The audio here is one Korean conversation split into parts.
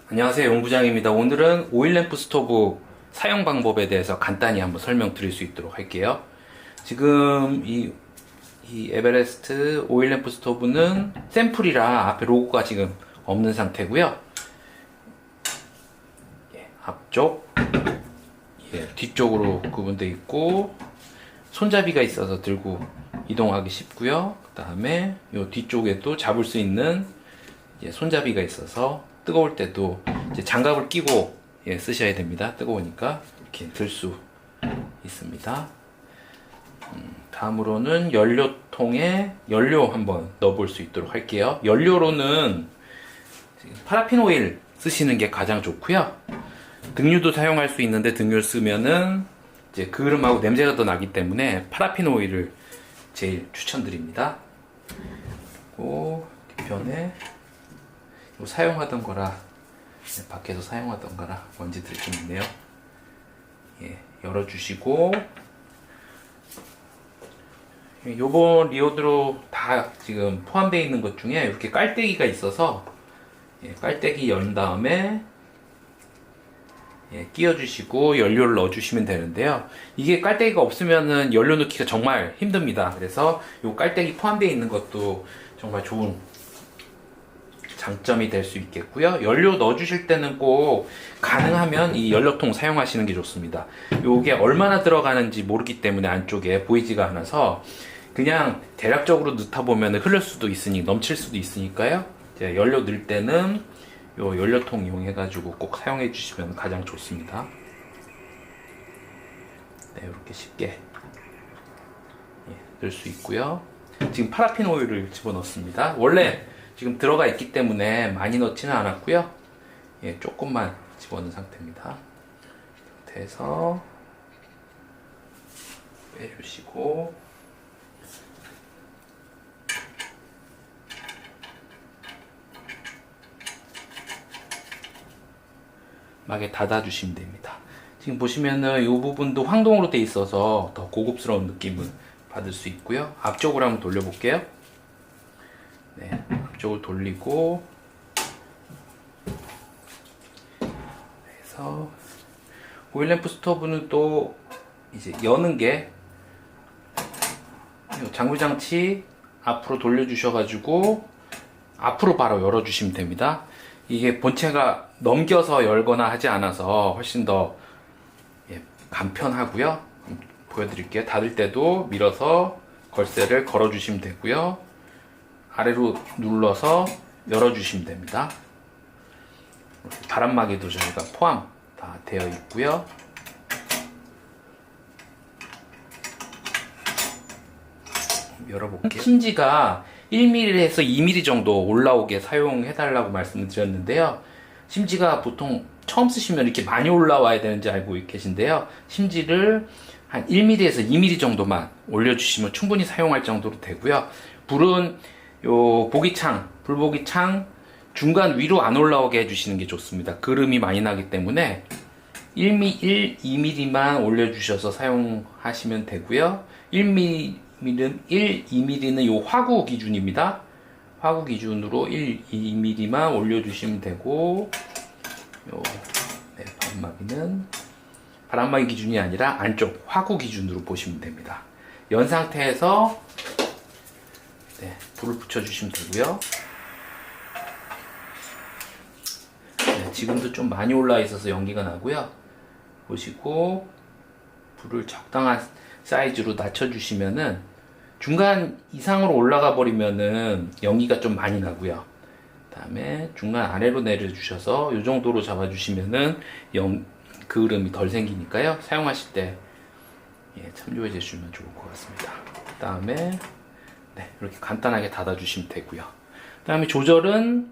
안녕하세요, 용부장입니다. 오늘은 오일램프 스토브 사용 방법에 대해서 간단히 한번 설명드릴 수 있도록 할게요. 지금 이 에베레스트 오일램프 스토브는 샘플이라 앞에 로고가 지금 없는 상태고요. 앞쪽, 뒤쪽으로 구분되어 있고 손잡이가 있어서 들고 이동하기 쉽고요. 그 다음에 이 뒤쪽에도 잡을 수 있는 손잡이가 있어서 뜨거울 때도 이제 장갑을 끼고 쓰셔야 됩니다. 뜨거우니까 이렇게 들 수 있습니다. 다음으로는 연료통에 연료 한번 넣어볼 수 있도록 할게요. 연료로는 파라핀 오일 쓰시는 게 가장 좋고요. 등유도 사용할 수 있는데 등유를 쓰면은 이제 그름하고 냄새가 더 나기 때문에 파라핀 오일을 제일 추천드립니다. 그리고 뒤편에 사용하던 거라 밖에서 사용하던 거라 먼지들이 좀 있네요. 열어주시고 요번 리오드로 다 지금 포함되어 있는 것 중에 이렇게 깔때기가 있어서 깔때기 연 다음에 끼워주시고 연료를 넣어주시면 되는데요. 이게 깔때기가 없으면은 연료 넣기가 정말 힘듭니다. 그래서 요 깔때기 포함되어 있는 것도 정말 좋은 장점이 될 수 있겠고요. 연료 넣어주실 때는 꼭 가능하면 이 연료통 사용하시는 게 좋습니다. 요게 얼마나 들어가는지 모르기 때문에 안쪽에 보이지가 않아서 그냥 대략적으로 넣다 보면 흐를 수도 있으니 넘칠 수도 있으니까요. 이제 연료 넣을 때는 요 연료통 이용해가지고 꼭 사용해 주시면 가장 좋습니다. 이렇게 쉽게 넣을 수 있고요. 지금 파라핀 오일을 집어넣습니다. 원래 지금 들어가 있기 때문에 많이 넣지는 않았고요. 조금만 집어넣은 상태입니다. 상태에서 빼주시고 막에 닫아주시면 됩니다. 지금 보시면은 이 부분도 황동으로 돼 있어서 더 고급스러운 느낌을 받을 수 있고요. 앞쪽으로 한번 돌려볼게요. 앞쪽을 돌리고 그래서 오일램프 스토브는 또 이제 여는 게 장구장치 앞으로 돌려주셔가지고 앞으로 바로 열어주시면 됩니다. 이게 본체가 넘겨서 열거나 하지 않아서 훨씬 더 간편하고요. 보여드릴게요. 닫을 때도 밀어서 걸쇠를 걸어주시면 되고요. 아래로 눌러서 열어주시면 됩니다. 바람막이도 저희가 포함 다 되어 있고요. 열어볼게요. 심지가 1mm에서 2mm 정도 올라오게 사용해 달라고 말씀을 드렸는데요. 심지가 보통 처음 쓰시면 이렇게 많이 올라와야 되는지 알고 계신데요. 심지를 한 1mm에서 2mm 정도만 올려주시면 충분히 사용할 정도로 되고요. 불은 요 불보기창 중간 위로 안 올라오게 해주시는 게 좋습니다. 그름이 많이 나기 때문에 2mm만 올려주셔서 사용하시면 되고요. 2mm는 요 화구 기준입니다. 화구 기준으로 2mm만 올려주시면 되고, 바람막이 기준이 아니라 안쪽 화구 기준으로 보시면 됩니다. 연 상태에서 불을 붙여주시면 되고요. 지금도 좀 많이 올라와 있어서 연기가 나고요. 보시고 불을 적당한 사이즈로 낮춰주시면은 중간 이상으로 올라가 버리면은 연기가 좀 많이 나고요. 그 다음에 중간 아래로 내려주셔서 이 정도로 잡아주시면은 그을음이 덜 생기니까요. 사용하실 때 참조해 주시면 좋을 것 같습니다. 그 다음에 이렇게 간단하게 닫아주시면 되고요. 그 다음에 조절은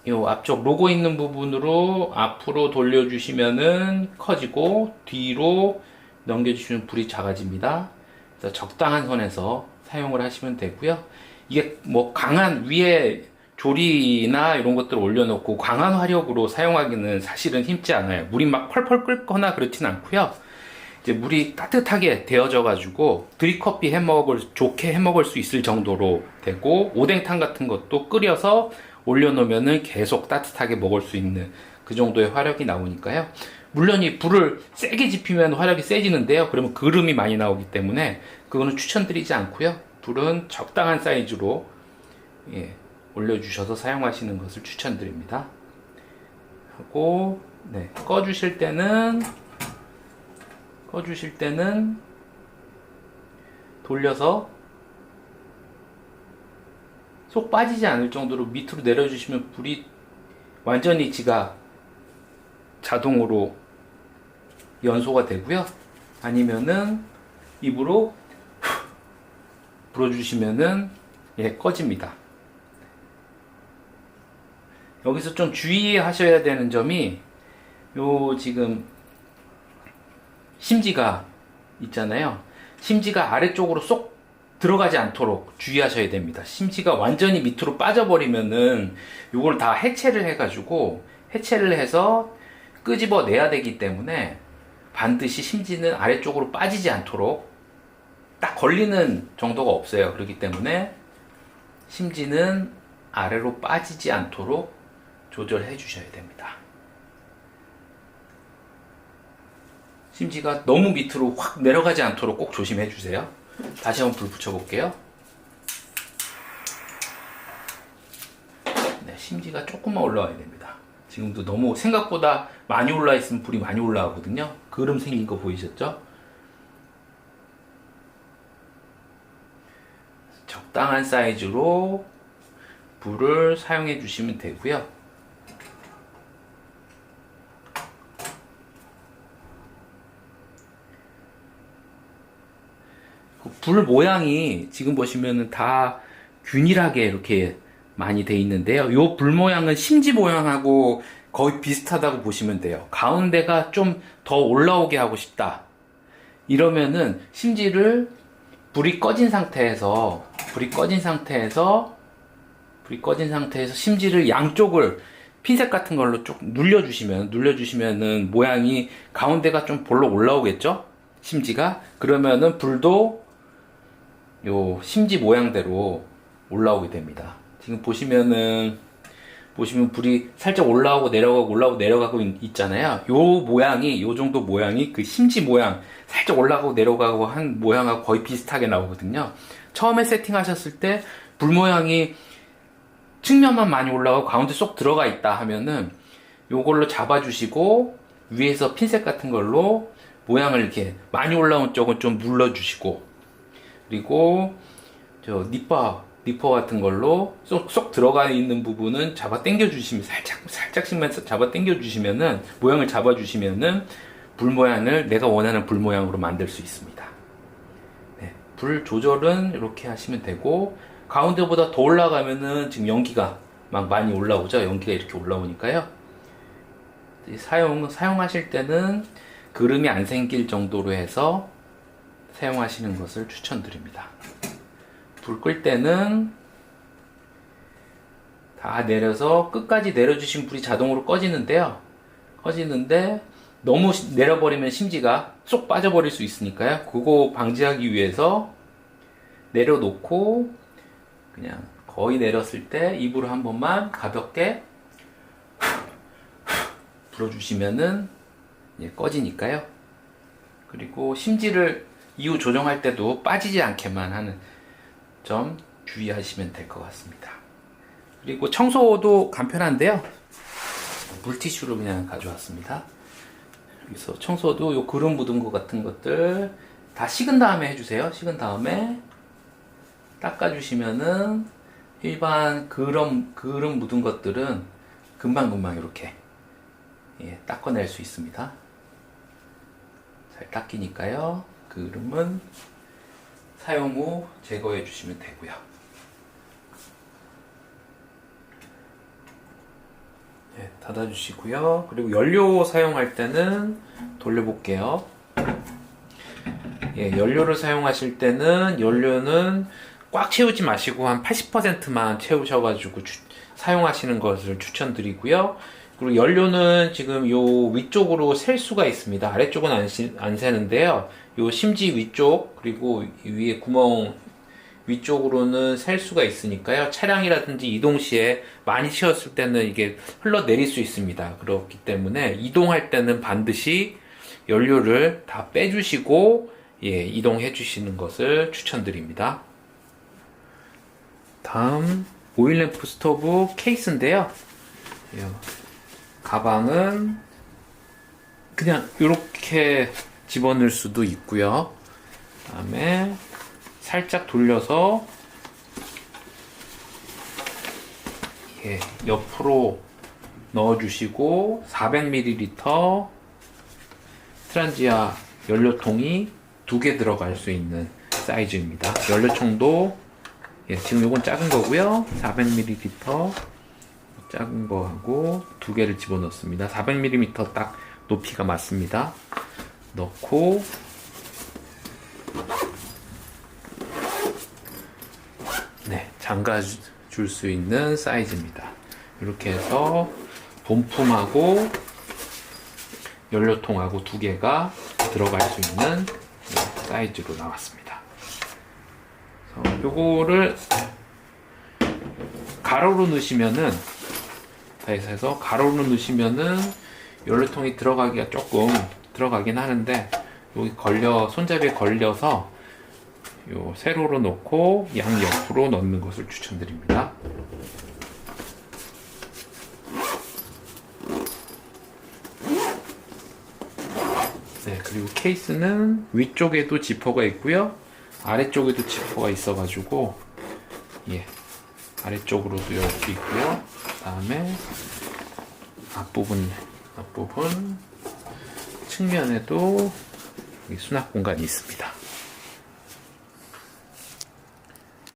이 앞쪽 로고 있는 부분으로 앞으로 돌려주시면은 커지고 뒤로 넘겨주시면 불이 작아집니다. 그래서 적당한 선에서 사용을 하시면 되고요. 이게 뭐 강한 위에 조리나 이런 것들을 올려놓고 강한 화력으로 사용하기는 사실은 힘지 않아요. 물이 막 펄펄 끓거나 그렇진 않고요. 이제 물이 따뜻하게 데워져 가지고 드립커피 좋게 해 먹을 수 있을 정도로 되고, 오뎅탕 같은 것도 끓여서 올려놓으면은 계속 따뜻하게 먹을 수 있는 그 정도의 화력이 나오니까요. 물론 이 불을 세게 지피면 화력이 세지는데요. 그러면 그름이 많이 나오기 때문에 그거는 추천드리지 않고요. 불은 적당한 사이즈로 올려주셔서 사용하시는 것을 추천드립니다. 하고 꺼주실 때는 돌려서 쏙 빠지지 않을 정도로 밑으로 내려주시면 불이 완전히 지가 자동으로 연소가 되고요. 아니면은 입으로 불어주시면은 꺼집니다. 여기서 좀 주의하셔야 되는 점이 요 지금 심지가 있잖아요. 심지가 아래쪽으로 쏙 들어가지 않도록 주의하셔야 됩니다. 심지가 완전히 밑으로 빠져버리면은 요걸 다 해체를 해서 끄집어 내야 되기 때문에 반드시 심지는 아래쪽으로 빠지지 않도록 딱 걸리는 정도가 없어요. 그렇기 때문에 심지는 아래로 빠지지 않도록 조절해 주셔야 됩니다. 심지가 너무 밑으로 확 내려가지 않도록 꼭 조심해 주세요. 다시 한번 불 붙여 볼게요. 심지가 조금만 올라와야 됩니다. 지금도 너무 생각보다 많이 올라 있으면 불이 많이 올라가거든요. 그름 생긴 거 보이셨죠? 적당한 사이즈로 불을 사용해 주시면 되고요. 불 모양이 지금 보시면은 다 균일하게 이렇게 많이 돼 있는데요. 이 불 모양은 심지 모양하고 거의 비슷하다고 보시면 돼요. 가운데가 좀 더 올라오게 하고 싶다. 이러면은 심지를 불이 꺼진 상태에서 심지를 양쪽을 핀셋 같은 걸로 쭉 눌려주시면은 모양이 가운데가 좀 볼록 올라오겠죠? 심지가. 그러면은 불도 요 심지 모양대로 올라오게 됩니다. 지금 보시면 불이 살짝 올라오고 내려가고 있잖아요. 요 정도 모양이 그 심지 모양 살짝 올라가고 내려가고 한 모양하고 거의 비슷하게 나오거든요. 처음에 세팅하셨을 때 불 모양이 측면만 많이 올라가고 가운데 쏙 들어가 있다 하면은 요걸로 잡아주시고 위에서 핀셋 같은 걸로 모양을 이렇게 많이 올라온 쪽은 좀 눌러주시고, 그리고 저 니퍼 같은 걸로 쏙 들어가 있는 부분은 잡아 당겨 주시면 살짝씩만 잡아 당겨 주시면은 모양을 잡아 주시면은 불 모양을 내가 원하는 불 모양으로 만들 수 있습니다. 불 조절은 이렇게 하시면 되고, 가운데보다 더 올라가면은 지금 연기가 막 많이 올라오죠. 연기가 이렇게 올라오니까요. 사용하실 때는 그름이 안 생길 정도로 해서 사용하시는 것을 추천드립니다. 불 끌 때는 다 내려서 끝까지 내려주신 불이 자동으로 꺼지는데 너무 내려버리면 심지가 쏙 빠져버릴 수 있으니까요. 그거 방지하기 위해서 내려놓고 그냥 거의 내렸을 때 입으로 한 번만 가볍게 불어주시면은 꺼지니까요. 그리고 심지를 이후 조정할 때도 빠지지 않게만 하는 점 주의하시면 될 것 같습니다. 그리고 청소도 간편한데요. 물티슈로 그냥 가져왔습니다. 여기서 청소도 요 그름 묻은 것 같은 것들 다 식은 다음에 해주세요. 식은 다음에 닦아주시면은 일반 그름 묻은 것들은 금방 이렇게 닦아낼 수 있습니다. 잘 닦이니까요. 그름은 사용 후 제거해 주시면 되고요. 닫아주시고요. 그리고 연료 사용할 때는 돌려볼게요. 연료를 사용하실 때는 연료는 꽉 채우지 마시고 한 80%만 채우셔가지고 사용하시는 것을 추천드리고요. 그리고 연료는 지금 요 위쪽으로 셀 수가 있습니다. 아래쪽은 안 세는데요. 요 심지 위쪽, 그리고 위에 구멍 위쪽으로는 셀 수가 있으니까요. 차량이라든지 이동 시에 많이 치웠을 때는 이게 흘러내릴 수 있습니다. 그렇기 때문에 이동할 때는 반드시 연료를 다 빼주시고 이동해 주시는 것을 추천드립니다. 다음 오일램프 스토브 케이스인데요. 가방은 그냥 이렇게 집어넣을 수도 있고요. 그다음에 살짝 돌려서 옆으로 넣어주시고 400ml 트란지아 연료통이 2개 들어갈 수 있는 사이즈입니다. 연료통도 지금 요건 작은 거고요. 400ml 작은 거하고 2개를 집어넣습니다. 400ml 딱 높이가 맞습니다. 넣고 잠가 줄 수 있는 사이즈입니다. 이렇게 해서 본품하고 연료통하고 2개가 들어갈 수 있는 사이즈로 나왔습니다. 요거를 가로로 넣으시면은 해서 가로로 넣으시면은 연료통이 들어가기가 조금 들어가긴 하는데 여기 손잡이에 걸려서 요 세로로 놓고 양 옆으로 넣는 것을 추천드립니다. 그리고 케이스는 위쪽에도 지퍼가 있고요. 아래쪽에도 지퍼가 있어가지고 아래쪽으로도 이렇게 있고요. 그 다음에 앞부분 측면에도 수납 공간이 있습니다.